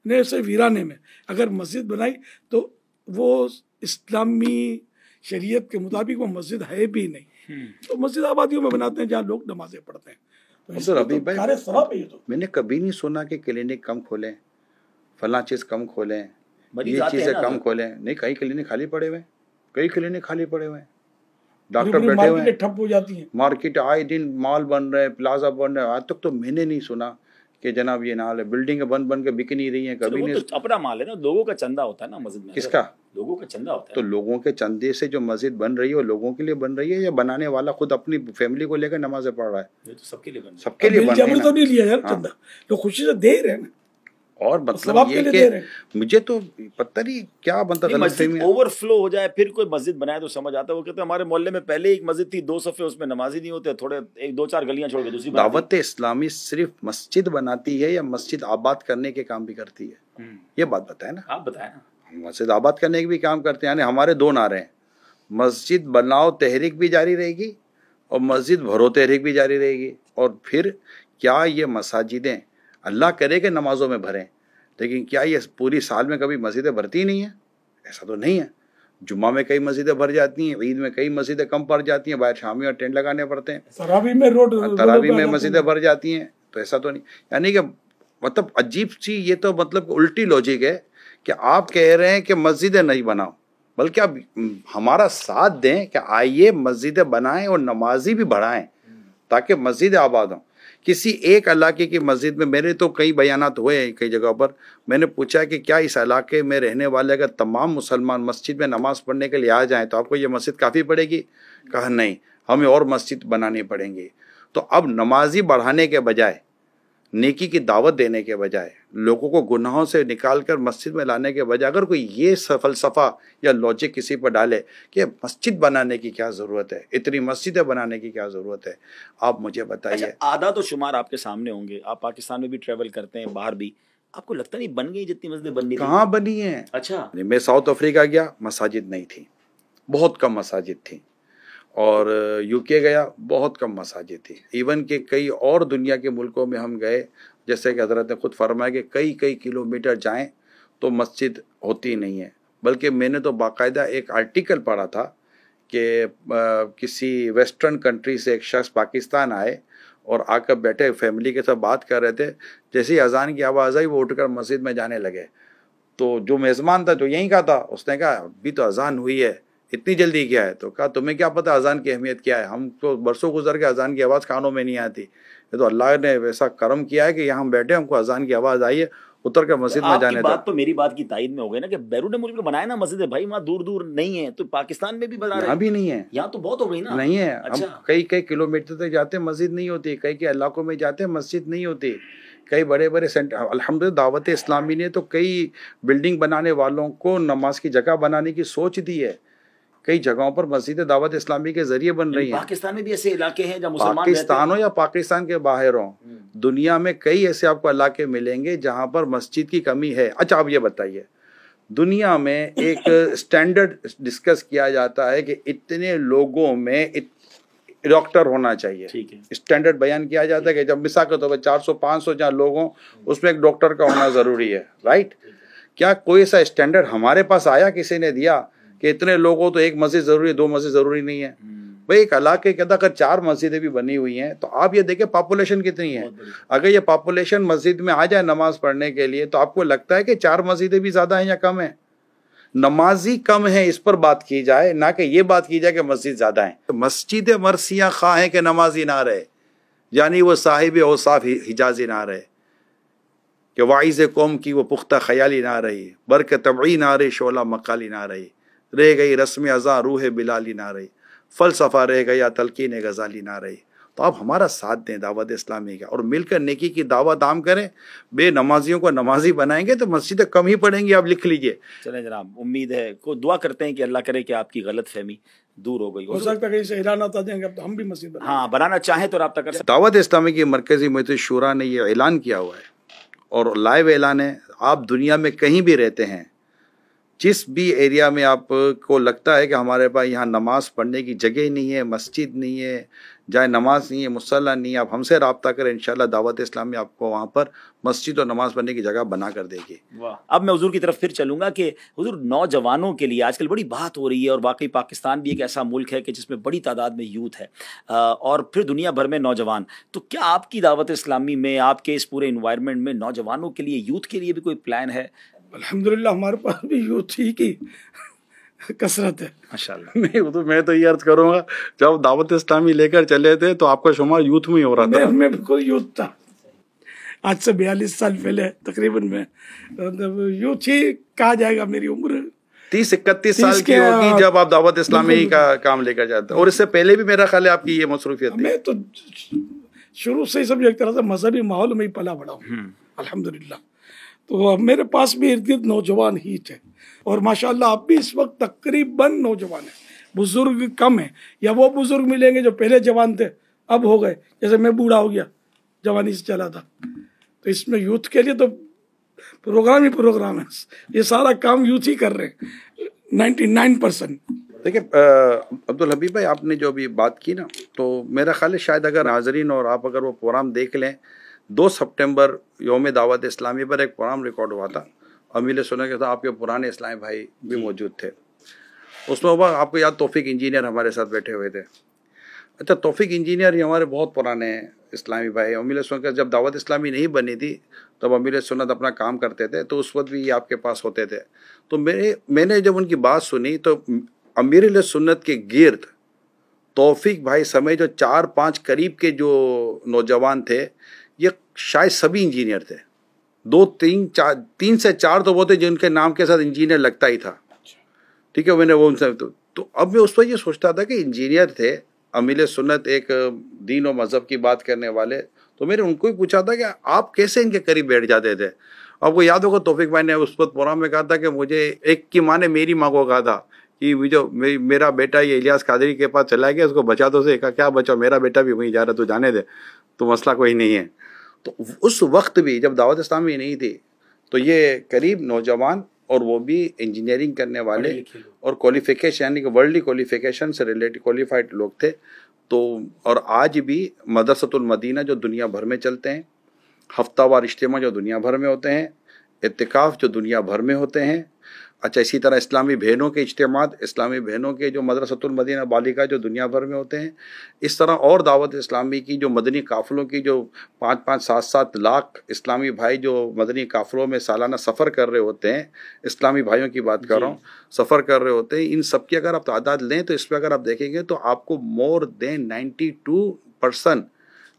نہیں ایسے ویرانے میں اگر مسجد بنائی تو وہ اسلامی شریعت کے مطابق وہ مسجد ہے بھی نہیں. تو مسجد آبادیوں میں بناتے ہیں جہاں لوگ نمازیں پڑھتے ہیں. میں نے کبھی نہیں سنا کہ کلینک کم کھولیں، فلاں چیز کم کھولیں، یہ چیزیں کم کھولیں. نہیں، کئی کلینک خالی پڑے ہوئے ہیں، کئی کلینک خالی پڑے ہوئے ہیں، ڈاکٹر بیٹھے ہوئے ہیں، ٹھپ ہو جاتی ہیں مارکیٹ آئے دن مال بن رہے ہیں، پلازا بن رہے ہیں. آج تک تو میں نے نہیں سنا کہ جناب یہ نال ہے، بلڈنگیں بن کے بک نہیں رہی ہیں. کبھی نہیں. اپنا مال ہے نا، لوگوں کا چندہ ہوتا ہے نا مسجد میں. کس کا؟ لوگوں کا چندہ ہوتا ہے. تو لوگوں کے چندے سے جو مسجد بن رہی ہے وہ لوگوں کے لیے بن رہی ہے یا بنانے والا خود اپنی فیملی کو لے کر نمازیں پڑھ رہا ہے؟ یہ تو سب کے لیے بن رہا ہے. سب کے لیے بن رہی ہے. تو نہیں لیا یار چندہ، تو خوشی سے دے رہے ہیں نا. اور مطلب یہ کہ مجھے تو پتہ نہیں کیا بنتا غلط فہمی. اوور فلو ہو جائے پھر کوئی مسجد بنائے تو سمجھ آتا ہے. وہ کہتے ہیں ہمارے محلے میں پہلے ایک مسجد تھی، 2 صفحے اس میں نمازی نہیں ہوتے، تھوڑے 1-2-4 گلیاں چھوڑ کے دوسری. دعوت اسلامی صرف مسجد بناتی ہے یا مسجد آباد کرنے کے کام بھی کرتی ہے؟ یہ بات بتائیں نا. آپ بتائیں. مسجد آباد کرنے کے بھی کام کرتے ہیں. یعنی ہمارے 2 نعرے ہیں، مسجد بناؤ تحریک بھی جاری رہے گی اور مسجد بھرو تحریک بھی جاری رہے گی. اور پھر کیا یہ مساجدیں اللہ کرے کہ نمازوں میں بھریں، لیکن کیا یہ پوری سال میں کبھی مسجدیں بھرتی نہیں ہیں؟ ایسا تو نہیں ہے. جمعہ میں کئی مسجدیں بھر جاتی ہیں، عید میں کئی مسجدیں کم پڑ جاتی ہیں، باہر شامی اور ٹینٹ لگانے پڑتے ہیں. تراویح میں مسجدیں بھر جاتی ہیں. تو ایسا تو نہیں. یعنی کہ مطلب عجیب سی یہ تو مطلب الٹی لوجک ہے کہ آپ کہہ رہے ہیں کہ مسجدیں نہیں بناؤ، بلکہ آپ ہمارا ساتھ دیں کہ آئیے مسجدیں بنائیں اور نمازی بھی بڑھائیں تاکہ مسجدیں آباد ہوں. کسی ایک علاقے کی مسجد میں میرے تو کئی بیانات ہوئے ہیں کئی جگہ پر، میں نے پوچھا کہ کیا اس علاقے میں رہنے والے اگر تمام مسلمان مسجد میں نماز پڑھنے کے لیے آ جائیں تو آپ کو یہ مسجد کافی پڑے گی؟ کہا نہیں، ہمیں اور مسجد بنانی پڑیں گی. تو اب نمازی بڑھانے کے بجائے، نیکی کی دعوت دینے کے بجائے، لوگوں کو گناہوں سے نکال کر مسجد میں لانے کے بجائے اگر کوئی یہ فلسفہ یا لاجک کسی پر ڈالے کہ مسجد بنانے کی کیا ضرورت ہے، اتنی مسجدیں بنانے کی کیا ضرورت ہے، آپ مجھے بتائیے. اعداد و شمار آپ کے سامنے ہوں گے، آپ پاکستان میں بھی ٹریول کرتے ہیں، باہر بھی، آپ کو لگتا نہیں بن گئی جتنی مسجدیں بننی تھیں؟ کہاں بنی ہیں. اچھا، میں ساؤتھ افریقہ گیا، مساجد نہیں تھی، بہت کم مساجد تھی. اور UK گیا، بہت کم مساجد تھی. ایون کہ کئی اور دنیا کے ملکوں میں ہم گئے، جیسے کہ حضرت نے خود فرمایا کہ کئی کلومیٹر جائیں تو مسجد ہوتی نہیں ہے. بلکہ میں نے تو باقاعدہ ایک آرٹیکل پڑھا تھا کہ کسی ویسٹرن کنٹری سے ایک شخص پاکستان آئے اور آ کر بیٹھے فیملی کے ساتھ بات کر رہے تھے. جیسے ہی اذان کی آواز آئی وہ اٹھ کر مسجد میں جانے لگے. تو جو میزبان تھا جو یہیں کا تھا، اس نے کہا ابھی تو اذان ہوئی ہے، اتنی جلدی کیا ہے؟ تو کہا تمہیں کیا پتہ اذان کی اہمیت کیا ہے؟ ہم تو برسوں گزر کے اذان کی آواز کانوں میں نہیں آتی. یہ تو اللہ نے ویسا کرم کیا ہے کہ یہاں ہم بیٹھے، ہم کو اذان کی آواز آئی ہے اتر کر مسجد میں جانے بات تو میری بات کی تائید میں ہو گئی نا کہ بیرون ملک میں بنائے نا مسجد ہے بھائی، وہاں دور دور نہیں ہے، تو پاکستان میں بھی بنا رہے ہیں، بھی نہیں ہے، یہاں تو بہت ہو گئی نا، نہیں ہے، ہم کئی کلومیٹر تک جاتے ہیں مسجد نہیں ہوتی، کئی علاقوں میں جاتے ہیں مسجد نہیں ہوتی، کئی بڑے بڑے سینٹر، الحمدللہ دعوت اسلامی نے تو کئی بلڈنگ بنانے والوں کو نماز کی جگہ بنانے کی سوچ دی ہے، کئی جگہوں پر مسجد دعوت اسلامی کے ذریعے بن رہی ہیں۔ پاکستان میں بھی ایسے علاقے ہیں جہاں مسلمان پاکستان ہو یا پاکستان کے باہر ہوں، دنیا میں کئی ایسے آپ کو علاقے ملیں گے جہاں پر مسجد کی کمی ہے۔ اچھا آپ یہ بتائیے، دنیا میں ایک سٹینڈرڈ ڈسکس کیا جاتا ہے کہ اتنے لوگوں میں ڈاکٹر ہونا چاہیے، اسٹینڈرڈ بیان کیا جاتا ہے کہ جب مثال کے طور پر 400-500 جہاں لوگ ہوں اس میں ایک ڈاکٹر کا ہونا ضروری ہے، رائٹ؟ کیا کوئی ایسا اسٹینڈرڈ ہمارے پاس آیا، کسی نے دیا کہ اتنے لوگوں تو ایک مسجد ضروری ہے، 2 مسجد ضروری نہیں ہے؟ بھئی ایک علاقے کے اندر اگر 4 مسجدیں بھی بنی ہوئی ہیں تو آپ یہ دیکھیں پاپولیشن کتنی ہے، اگر یہ پاپولیشن مسجد میں آ جائے نماز پڑھنے کے لیے تو آپ کو لگتا ہے کہ 4 مسجدیں بھی زیادہ ہیں یا کم ہیں؟ نمازی کم ہیں اس پر بات کی جائے، نہ کہ یہ بات کی جائے کہ مسجد زیادہ ہیں۔ مسجد مرثیہ خواہ ہیں کہ نمازی نہ رہے، یعنی وہ صاحب اوصاف حجازی نہ رہے، کہ واعظ قوم کی وہ پختہ خیالی نہ رہی، برق طبعی نہ رہی، شعلہ مقالی نہ رہی، رہ گئی رسم ازاں روح بلالی نہ رہی، فلسفہ رہ گیا تلقین غزالی نہ رہی۔ تو آپ ہمارا ساتھ دیں دعوت اسلامی کا، اور مل کر نیکی کی دعوت عام کریں، بے نمازیوں کو نمازی بنائیں گے تو مسجدیں کم ہی پڑیں گی، آپ لکھ لیجئے۔ چلیں جناب، امید ہے کو دعا کرتے ہیں کہ اللہ کرے کہ آپ کی غلط فہمی دور ہو گئی ہو سکتا ہے کہ اسے اعلان آتا دیں گے اب تو ہم بھی مسجد بنائیں۔ ہاں، بنانا چاہیں تو رابطہ کر سکتے۔ دعوت اسلامی کی مرکزی مجلس شورا نے یہ اعلان کیا ہوا ہے، اور لائیو اعلان ہے، آپ دنیا میں کہیں بھی رہتے ہیں، جس بھی ایریا میں آپ کو لگتا ہے کہ ہمارے پاس یہاں نماز پڑھنے کی جگہ نہیں ہے، مسجد نہیں ہے، جائے نماز نہیں ہے، مصلی نہیں ہے، آپ ہم سے رابطہ کریں، انشاءاللہ دعوت اسلامی آپ کو وہاں پر مسجد اور نماز پڑھنے کی جگہ بنا کر دے گی۔ اب میں حضور کی طرف پھر چلوں گا کہ حضور نوجوانوں کے لیے آج کل بڑی بات ہو رہی ہے، اور واقعی پاکستان بھی ایک ایسا ملک ہے کہ جس میں بڑی تعداد میں یوتھ ہے، اور پھر دنیا بھر میں نوجوان، تو کیا آپ کی دعوت اسلامی میں، آپ کے اس پورے انوائرمنٹ میں نوجوانوں کے لیے، یوتھ کے لیے بھی کوئی پلان ہے؟ الحمدللہ ہمارے پاس بھی یوتھ ہی کی کثرت ہے ماشاءاللہ۔ نہیں میں تو یہ عرض کروں گا، جب دعوت اسلامی لے کر چلے تھے تو آپ کا شمار یوتھ میں ہی ہو رہا تھا۔ میں بالکل یوتھ تھا، آج سے 42 سال پہلے تقریباً میں یوتھ ہی کہا جائے گا۔ میری عمر 30-31 سال کی ہوگی جب آپ دعوت اسلامی کا کام لے کر جاتے ہیں، اور اس سے پہلے بھی میرا خیال ہے آپ کی یہ مصروفیت تھی۔ میں تو شروع سے ہی سب ایک طرح سے مذہبی ماحول میں ہی پلا بڑا ہوں الحمدللہ، تو میرے پاس بھی ارد گرد نوجوان ہی تھے، اور ماشاءاللہ اب بھی اس وقت تقریباً نوجوان ہیں، بزرگ کم ہیں، یا وہ بزرگ ملیں گے جو پہلے جوان تھے اب ہو گئے، جیسے میں بوڑھا ہو گیا، جوانی سے چلا تھا۔ تو اس میں یوتھ کے لیے تو پروگرام ہی پروگرام ہے، یہ سارا کام یوتھ ہی کر رہے ہیں 99%۔ دیکھیں عبدالحبیب بھائی، آپ نے جو ابھی بات کی نا، تو میرا خیال ہے شاید اگر ناظرین اور آپ اگر وہ پروگرام دیکھ لیں، 2 سپٹمبر یوم دعوت اسلامی پر ایک پروگرام ریکارڈ ہوا تھا، امیل سنت کے ساتھ آپ کے پرانے اسلامی بھائی بھی موجود تھے، اس میں آپ کو یاد توفیق انجینئر ہمارے ساتھ بیٹھے ہوئے تھے۔ اچھا، توفیق انجینئر یہ ہمارے بہت پرانے اسلامی بھائی، امیل سنت جب دعوت اسلامی نہیں بنی تھی تب امیل سنت اپنا کام کرتے تھے، تو اس وقت بھی یہ آپ کے پاس ہوتے تھے۔ تو میں نے جب ان کی بات سنی تو امیر سنت کے گرد توفیق بھائی سمیت جو 4-5 قریب کے جو نوجوان تھے، یہ شاید سبھی انجینئر تھے، 3 سے 4 تو وہ تھے جن کے نام کے ساتھ انجینئر لگتا ہی تھا، ٹھیک ہے۔ میں نے وہ ان سے تو اب میں اس وقت یہ سوچتا تھا کہ انجینئر تھے، امیل سنت ایک دین و مذہب کی بات کرنے والے، تو میں نے ان کو ہی پوچھا تھا کہ آپ کیسے ان کے قریب بیٹھ جاتے تھے۔ آپ کو یاد ہوگا توفیق بھائی نے اس وقت پروگرام میں کہا تھا کہ مجھے ایک کی ماں نے میری ماں کو کہا تھا کہ جو میرا بیٹا یہ الیاس قادری کے پاس چلا گیا، اس کو بچا دو، سے کہا کیا بچا، میرا بیٹا بھی وہیں جا رہا، تو جانے دے، تو مسئلہ کوئی نہیں ہے۔ تو اس وقت بھی جب دعوت اسلامی نہیں تھی تو یہ قریب نوجوان، اور وہ بھی انجینئرنگ کرنے والے اور کوالیفیکیشن یعنی کہ ورلڈلی کوالیفیکیشن سے ریلیٹڈ کوالیفائڈ لوگ تھے۔ تو اور آج بھی مدرسۃ المدینہ جو دنیا بھر میں چلتے ہیں، ہفتہ وار اجتماع جو دنیا بھر میں ہوتے ہیں، اعتکاف جو دنیا بھر میں ہوتے ہیں، اچھا اسی طرح اسلامی بہنوں کے اجتماعات، اسلامی بہنوں کے جو مدرسۃ المدینہ بالغہ جو دنیا بھر میں ہوتے ہیں، اس طرح اور دعوت اسلامی کی جو مدنی قافلوں کی جو 5-5 7-7 لاکھ اسلامی بھائی جو مدنی قافلوں میں سالانہ سفر کر رہے ہوتے ہیں، اسلامی بھائیوں کی بات کر رہا ہوں، سفر کر رہے ہوتے ہیں، ان سب کی اگر آپ تعداد لیں تو اس پہ اگر آپ دیکھیں گے تو آپ کو مور دین 92%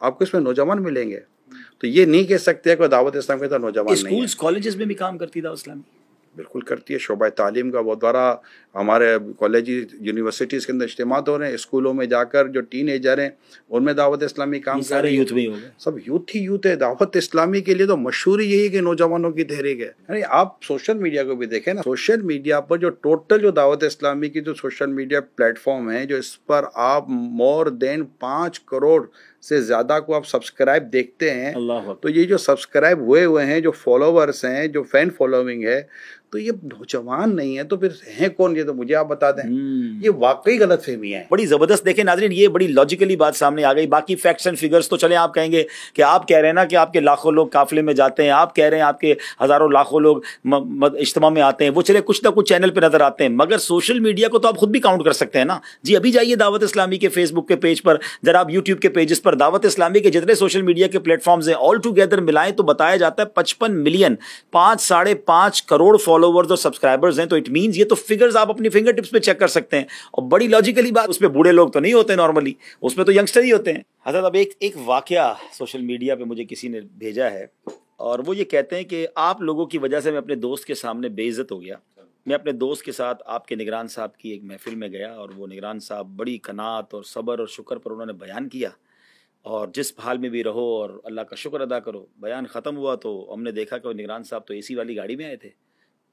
آپ کو اس میں نوجوان ملیں گے۔ تو یہ نہیں کہہ سکتے کہ دعوت اسلام کے ساتھ نوجوان نہیں ہے. اسکولز کالجز میں بھی کام کرتی دعوت اسلامی؟ بالکل کرتی ہے. شعبہ تعلیم کا بہت بڑا ہمارے کالج یونیورسٹیز کے اندر اجتماعات ہو رہے ہیں. اسکولوں میں جا کر جو ٹین ایجر ہیں ان میں دعوت اسلامی کام کر رہی ہے. یوتھ میں ہو گئے, سب یوتھ ہی یوتھ ہے. دعوت اسلامی کے لیے تو مشہور یہی ہے کہ نوجوانوں کی تحریک ہے. یعنی آپ سوشل میڈیا کو بھی دیکھیں نا, سوشل میڈیا پر جو ٹوٹل جو دعوت اسلامی کی جو سوشل میڈیا پلیٹ فارم ہیں, جو اس پر آپ مور دین 5 کروڑ سے زیادہ کو آپ سبسکرائب دیکھتے ہیں, تو یہ جو سبسکرائب ہوئے ہیں, جو فالوورس ہیں, جو فین فالوئنگ ہے, تو یہ نوجوان نہیں ہے تو پھر ہیں کون؟ یہ تو مجھے آپ بتا دیں. یہ واقعی غلط فہمی ہے. بڑی زبردست. دیکھیں ناظرین, یہ بڑی لاجیکلی بات سامنے آ گئی. باقی فیکٹس اینڈ فگرز تو چلیں آپ کہیں گے کہ آپ کہہ رہے ہیں نا کہ آپ کے لاکھوں لوگ قافلے میں جاتے ہیں, آپ کہہ رہے ہیں آپ کے ہزاروں لاکھوں لوگ اجتماع میں آتے ہیں, وہ چلے کچھ نہ کچھ چینل پہ نظر آتے ہیں, مگر سوشل میڈیا کو تو آپ خود بھی کاؤنٹ کر سکتے ہیں نا جی. ابھی جائیے دعوت اسلامی کے فیس بک کے پیج پر, ذرا آپ یوٹیوب کے پیجز پر دعوت اسلامی کے جتنے سوشل میڈیا کے پلیٹ فارمز ہیں آل ٹوگیدر ملائیں تو بتایا جاتا ہے 55 ملین 5.5 کروڑ فالوورز اور سبسکرائبرز ہیں. تو اٹ مینز یہ تو فگرز آپ اپنی فنگر ٹپس پہ چیک کر سکتے ہیں. اور بڑی لاجیکلی بات, اس پہ بوڑھے لوگ تو نہیں ہوتے نارملی, اس میں تو ینگسٹر ہی ہوتے ہیں. حضرت اب ایک واقعہ سوشل میڈیا پہ مجھے کسی نے بھیجا ہے, اور وہ یہ کہتے ہیں کہ آپ لوگوں کی وجہ سے میں اپنے دوست کے سامنے بے عزت ہو گیا. میں اپنے دوست کے ساتھ آپ کے نگران صاحب کی ایک محفل میں گیا, اور وہ نگران صاحب بڑی قناعت اور صبر اور شکر پر انہوں نے بیان کیا, اور جس حال میں بھی رہو اور اللہ کا شکر ادا کرو. بیان ختم ہوا تو ہم نے دیکھا کہ وہ نگران صاحب تو اے سی والی گاڑی میں آئے تھے,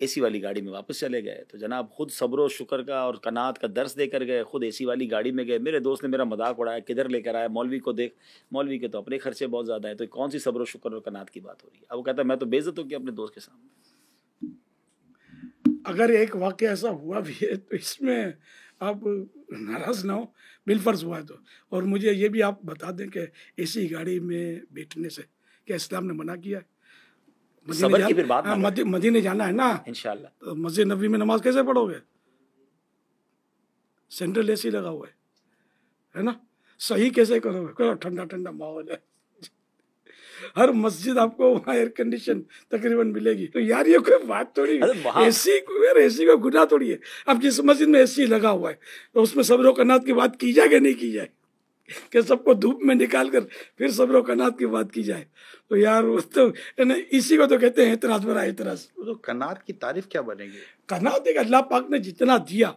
اے سی والی گاڑی میں واپس چلے گئے. تو جناب خود صبر و شکر کا اور قناعت کا درس دے کر گئے, خود اے سی والی گاڑی میں گئے. میرے دوست نے میرا مذاق اڑایا, کدھر لے کر آیا, مولوی کو دیکھ, مولوی کے تو اپنے خرچے بہت زیادہ ہیں, تو کون سی صبر و شکر اور قناعت کی بات ہو رہی ہے؟ اب وہ کہتا ہے میں تو بے عزت ہو گیا اپنے دوست کے سامنے. اگر ایک واقعہ ایسا ہوا بھی ہے تو اس میں آپ ناراض نہ ہو, بالفرض ہوا ہے تو. اور مجھے یہ بھی آپ بتا دیں کہ ایسی گاڑی میں بیٹھنے سے کیا اسلام نے منع کیا ہے؟ صبر کی پھر بات مدینے جانا ہے نا انشاءاللہ, تو مسجد نبوی میں نماز کیسے پڑھو گے؟ سینٹرل اے سی لگا ہوا ہے نا, صحیح کیسے کرو گے؟ ٹھنڈا ٹھنڈا ماحول ہے, ہر مسجد آپ کو وہاں ایئر کنڈیشن تقریباً ملے گی. تو یار یہ کوئی بات تھوڑی ہے, اے سی کا گناہ تھوڑی ہے. اب جس مسجد میں اے سی لگا ہوا ہے تو اس میں صبر و قناعت کی بات کی جائے کہ نہیں کی جائے, کہ سب کو دھوپ میں نکال کر پھر صبر و قناعت کی بات کی جائے؟ تو یار تو اسی کو تو کہتے ہیں اعتراض برا اعتراض. تو قناعت کی تعریف کیا بنے گی؟ قناعت ہے کہ اللہ پاک نے جتنا دیا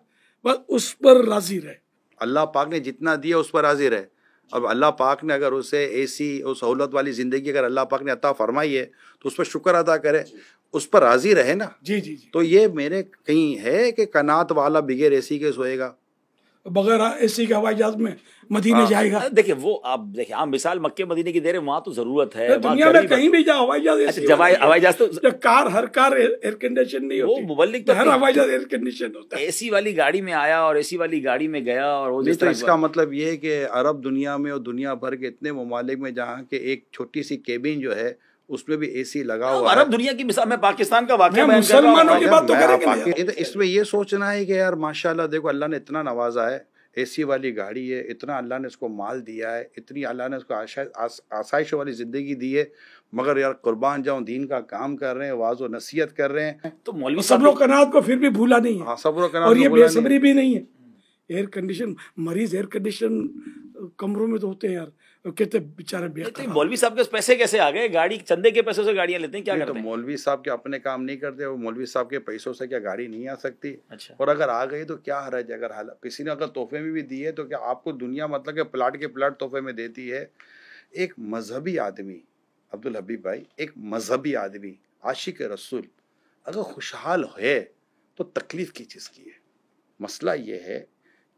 بس اس پر راضی رہے. اللہ پاک نے جتنا دیا اس پر راضی رہے. اب اللہ پاک نے اگر اسے اے سی اور سہولت والی زندگی اگر اللہ پاک نے عطا فرمائی ہے تو اس پر شکر ادا کرے, اس پر راضی رہے نا. جی جی جی. تو یہ میرے کہیں ہے کہ قناعت والا بغیر اے سی کے سوئے گا, بغیر اے سی کے ہوائی جہاز میں مدینے جائے گا؟ دیکھیں وہ آپ دیکھیں عام مثال مکے مدینے کی دے رہے, وہاں تو ضرورت ہے, دنیا میں کہیں بھی جاؤ ہوائی جہاز, ہوائی جہاز تو ہر کار ایئر کنڈیشن نہیں ہوتی, وہ مبلک تو ہر ہوائی جہاز ایئر کنڈیشن ہوتا ہے. اے سی والی گاڑی میں آیا اور اے سی والی گاڑی میں گیا, اور وہ نہیں تو اس کا مطلب یہ ہے کہ عرب دنیا میں اور دنیا بھر کے اتنے ممالک میں جہاں کے ایک چھوٹی سی کیبن جو ہے اس میں بھی اے سی لگا ہوا ہے. عرب دنیا کی مثال, میں پاکستان کا واقعہ بیان کر مسلمانوں کی بات تو کریں گے. اس میں یہ سوچنا ہے کہ یار ماشاءاللہ دیکھو اللہ نے اتنا نوازا ہے, اے سی والی گاڑی ہے, اتنا اللہ نے اس کو مال دیا ہے, اتنی اللہ نے اس کو آسائش والی زندگی دی ہے, مگر یار قربان جاؤں دین کا کام کر رہے ہیں, واعظ و نصیحت کر رہے ہیں. تو مولوی صبر و قناعت کو پھر بھی بھولا نہیں ہے, صبر و قناعت, اور یہ بے صبری بھی نہیں ہے. ایئر کنڈیشن مریض ایئر کنڈیشن کمروں میں تو ہوتے ہیں یار, کہتے بیچارے بے قرار. مولوی صاحب کے پیسے کیسے آ گئے؟ گاڑی چندے کے پیسوں سے گاڑیاں لیتے ہیں, کیا کرتے ہیں؟ مولوی صاحب کے اپنے کام نہیں کرتے, وہ مولوی صاحب کے پیسوں سے کیا گاڑی نہیں آ سکتی؟ اچھا, اور اگر آ گئی تو کیا حرج ہے؟ اگر کسی نے اگر تحفے میں بھی دی ہے تو کیا آپ کو دنیا مطلب کہ پلاٹ کے پلاٹ تحفے میں دیتی ہے؟ ایک مذہبی آدمی عبدالحبیب بھائی, ایک مذہبی آدمی عاشق رسول اگر خوشحال ہے تو تکلیف کی چیز کی ہے. مسئلہ یہ ہے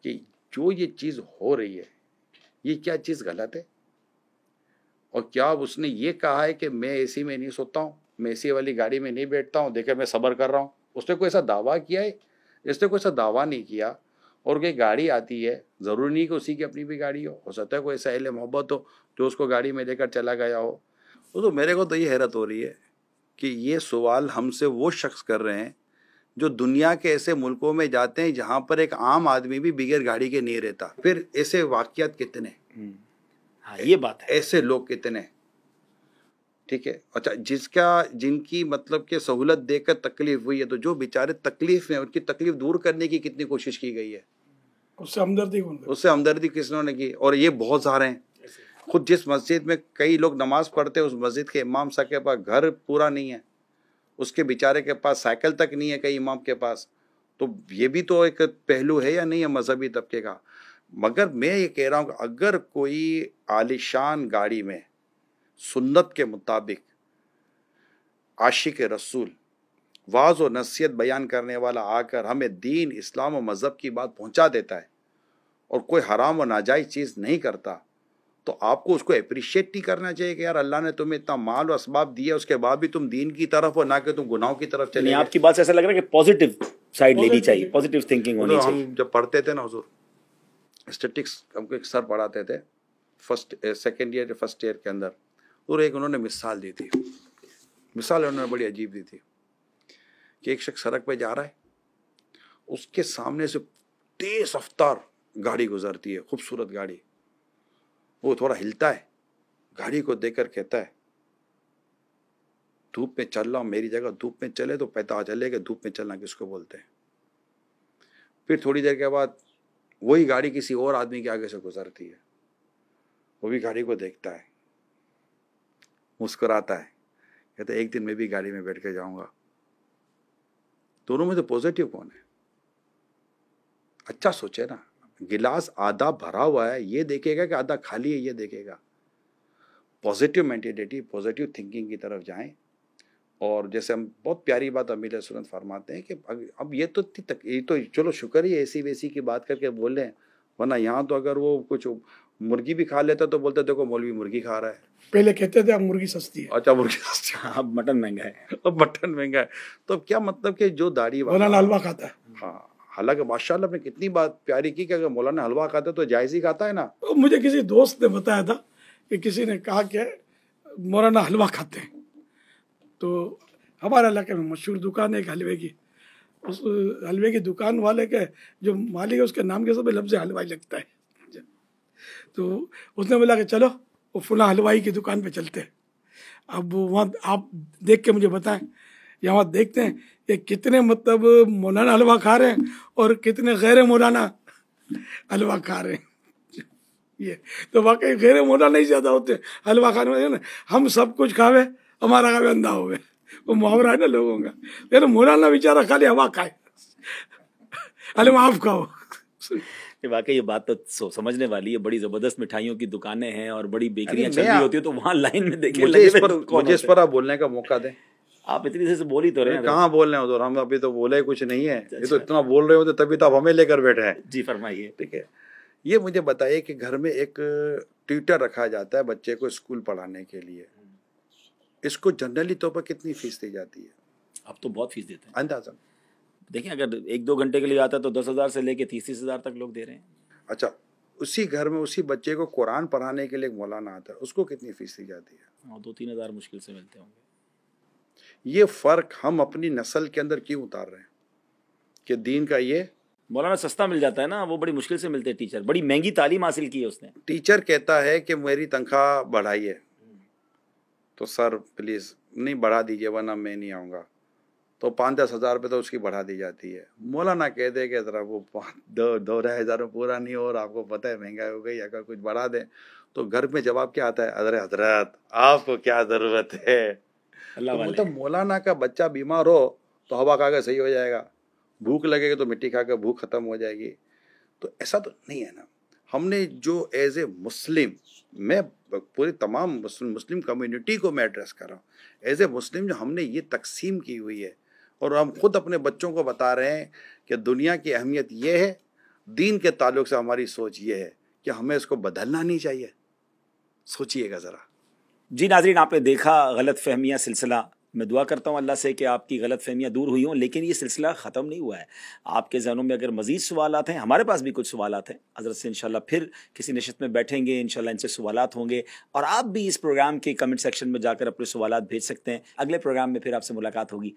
کہ جو یہ چیز ہو رہی ہے یہ کیا چیز غلط ہے؟ اور کیا اس نے یہ کہا ہے کہ میں اے سی میں نہیں سوتا ہوں, میں اے سی والی گاڑی میں نہیں بیٹھتا ہوں, دیکھیں میں صبر کر رہا ہوں؟ اس نے کوئی ایسا دعویٰ کیا ہے؟ اس نے کوئی ایسا دعویٰ نہیں کیا. اور کوئی گاڑی آتی ہے, ضروری نہیں کہ اسی کی اپنی بھی گاڑی ہو سکتا ہے کوئی ایسا اہل محبت ہو جو اس کو گاڑی میں لے کر چلا گیا ہو. تو میرے کو تو یہ حیرت ہو رہی ہے کہ یہ سوال ہم سے وہ شخص کر رہے ہیں جو دنیا کے ایسے ملکوں میں جاتے ہیں جہاں پر ایک عام آدمی بھی بغیر گاڑی کے نہیں رہتا. پھر ایسے واقعات کتنے, یہ بات ہے, ایسے لوگ کتنے, ٹھیک ہے. اچھا, جن کی مطلب کہ سہولت دے کر تکلیف ہوئی ہے, تو جو بیچارے تکلیف میں ان کی تکلیف دور کرنے کی کتنی کوشش کی گئی ہے, اس سے ہمدردی کس نے کی, اور یہ بہت سارے ہیں. خود جس مسجد میں کئی لوگ نماز پڑھتے ہیں اس مسجد کے امام صاحب کے پاس گھر پورا نہیں ہے، اس کے بیچارے کے پاس سائیکل تک نہیں ہے کئی امام کے پاس. تو یہ بھی تو ایک پہلو ہے یا نہیں ہے مذہبی طبقے کا. مگر میں یہ کہہ رہا ہوں کہ اگر کوئی عالیشان گاڑی میں سنت کے مطابق عاشق رسول واعظ و نصیحت بیان کرنے والا آ کر ہمیں دین، اسلام و مذہب کی بات پہنچا دیتا ہے اور کوئی حرام و ناجائز چیز نہیں کرتا، تو آپ کو اس کو اپریشیٹ نہیں کرنا چاہیے کہ یار اللہ نے تمہیں اتنا مال و اسباب دیا، اس کے بعد بھی تم دین کی طرف ہو، نہ کہ تم گناہوں کی طرف چلے. آپ کی بات سے ایسا لگ رہا ہے کہ پازیٹیو سائڈ لینی چاہیے، پازیٹیو تھنکنگ ہونی چاہیے. ہم جب پڑھتے تھے نا حضور اسٹیٹکس، ہم کو ایک سر پڑھاتے تھے سیکنڈ ایئر فرسٹ ایئر کے اندر، اور ایک انہوں نے مثال دی تھی. مثال انہوں نے بڑی عجیب دی تھی کہ ایک شخص سڑک پہ جا رہا ہے، اس کے سامنے سے تیز رفتار گاڑی گزرتی ہے، خوبصورت گاڑی. وہ تھوڑا ہلتا ہے، گاڑی کو دیکھ کر کہتا ہے دھوپ میں چل رہا ہوں، میری جگہ دھوپ میں چلے تو پتہ چلے کہ دھوپ میں چلنا کس کو بولتے ہیں. پھر تھوڑی دیر کے بعد وہی گاڑی کسی اور آدمی کے آگے سے گزرتی ہے، وہ بھی گاڑی کو دیکھتا ہے، مسکراتا ہے، کہتا ہے ایک دن میں بھی گاڑی میں بیٹھ کے جاؤں گا. دونوں میں تو پوزیٹیو کون ہے؟ اچھا سوچے نا، گلاس آدھا بھرا ہوا ہے یہ دیکھے گا کہ آدھا خالی ہے یہ دیکھے گا. پوزیٹیو مینٹیلیٹی، پوزیٹیو تھنکنگ کی طرف جائیں. اور جیسے ہم بہت پیاری بات امیر سنت فرماتے ہیں کہ اب یہ تو چلو شکر ہی ایسی ویسی کی بات کر کے بول رہے ہیں، ورنہ یہاں تو اگر وہ کچھ مرغی بھی کھا لیتا تو بولتے دیکھو مولوی مرغی کھا رہا ہے. پہلے کہتے تھے اب مرغی سستی ہے. اچھا مرغی سستی ہے، اب مٹن مہنگا ہے. اب مٹن مہنگا ہے. تو اب کیا مطلب کہ جو داڑھی مولانا حلوہ کھاتا ہے. ہاں، حالانکہ ماشاءاللہ نے کتنی بات پیاری کی کہ اگر مولانا حلوہ کھاتا ہے تو جائز ہی کھاتا ہے نا. مجھے کسی دوست نے بتایا تھا کہ کسی نے کہا کہ مولانا حلوہ کھاتے ہیں. تو ہمارے علاقے میں مشہور دکان ہے ایک حلوے کی، اس حلوے کی دکان والے کے جو مالک ہے اس کے نام کے ساتھ لفظ حلوائی لگتا ہے. تو اس نے بولا کہ چلو وہ فلاں حلوائی کی دکان پہ چلتے ہیں. اب وہاں آپ دیکھ کے مجھے بتائیں، یہاں دیکھتے ہیں کہ کتنے مطلب مولانا حلوہ کھا رہے ہیں اور کتنے غیر مولانا حلوہ کھا رہے ہیں. یہ تو واقعی غیر مولانا ہی زیادہ ہوتے ہیں حلوہ کھانے والے. ہم سب کچھ کھاوے ہمارا کھاوے اندھا ہوئے، وہ محاورہ ہے نا لوگوں کا. لیکن مولانا بیچارہ خالی ہوا کھائے، حلوہ آپ کھاؤ. واقعی یہ بات تو سمجھنے والی ہے. بڑی زبردست مٹھائیوں کی دکانیں ہیں اور بڑی بیکریاں چل رہی ہوتی ہیں، تو وہاں لائن میں دیکھیں مجھے اس پر آپ بولنے کا موقع دیں. آپ اتنی دیر سے بول ہی تو رہے ہیں. کہاں بول رہے ہیں حضور، ہم ابھی تو بولے کچھ نہیں ہے. یہ تو اتنا بول رہے ہوتے تبھی تو آپ ہمیں لے کر بیٹھے ہیں. جی فرمائیے. ٹھیک ہے، یہ مجھے بتائیے کہ گھر میں ایک ٹیوٹر رکھا جاتا ہے بچے کو اسکول پڑھانے کے لیے، اس کو جنرلی طور پر کتنی فیس دی جاتی ہے؟ اب تو بہت فیس دیتے ہیں. اندازہ دیکھیں اگر 1-2 گھنٹے کے لیے آتا ہے تو 10,000 سے لے کے 30,000 تک لوگ دے رہے ہیں. اچھا، اسی گھر میں اسی بچے کو قرآن پڑھانے کے لیے ایک مولانا آتا ہے، اس کو کتنی فیس دی جاتی ہے؟ 2-3 ہزار مشکل سے ملتے ہوں گے. یہ فرق ہم اپنی نسل کے اندر کیوں اتار رہے ہیں کہ دین کا یہ مولانا سستا مل جاتا ہے نا، وہ بڑی مشکل سے ملتے ہیں. ٹیچر بڑی مہنگی تعلیم حاصل کی ہے اس نے. ٹیچر کہتا ہے کہ میری تنخواہ بڑھائیے، تو سر پلیز نہیں بڑھا دیجیے ورنہ میں نہیں آؤں گا، تو 5-10 ہزار روپے تو اس کی بڑھا دی جاتی ہے. مولانا کہہ دے کہ ذرا وہ 2-2.5 ہزار پورا نہیں ہو رہا، آپ کو پتہ ہے مہنگائی ہو گئی، اگر کچھ بڑھا دیں تو گھر میں جواب کیا آتا ہے؟ حضرت آپ کو کیا ضرورت ہے؟ مطلب مولانا کا بچہ بیمار ہو تو ہوا کھا کے صحیح ہو جائے گا، بھوک لگے گی تو مٹی کھا کے بھوک ختم ہو جائے گی. تو ایسا تو نہیں ہے نا. ہم نے جو ایز اے مسلم، میں پوری تمام مسلم کمیونٹی کو میں ایڈریس کر رہا ہوں، ایز اے مسلم جو ہم نے یہ تقسیم کی ہوئی ہے، اور ہم خود اپنے بچوں کو بتا رہے ہیں کہ دنیا کی اہمیت یہ ہے، دین کے تعلق سے ہماری سوچ یہ ہے کہ ہمیں اس کو بدلنا نہیں چاہیے. سوچئے گا ذرا. جی ناظرین، آپ نے دیکھا غلط فہمیاں سلسلہ. میں دعا کرتا ہوں اللہ سے کہ آپ کی غلط فہمیاں دور ہوئی ہوں، لیکن یہ سلسلہ ختم نہیں ہوا ہے. آپ کے ذہنوں میں اگر مزید سوالات ہیں، ہمارے پاس بھی کچھ سوالات ہیں، حضرت سے انشاءاللہ پھر کسی نشست میں بیٹھیں گے، انشاءاللہ ان سے سوالات ہوں گے، اور آپ بھی اس پروگرام کے کمنٹ سیکشن میں جا کر اپنے سوالات بھیج سکتے ہیں. اگلے پروگرام میں پھر آپ سے ملاقات ہوگی.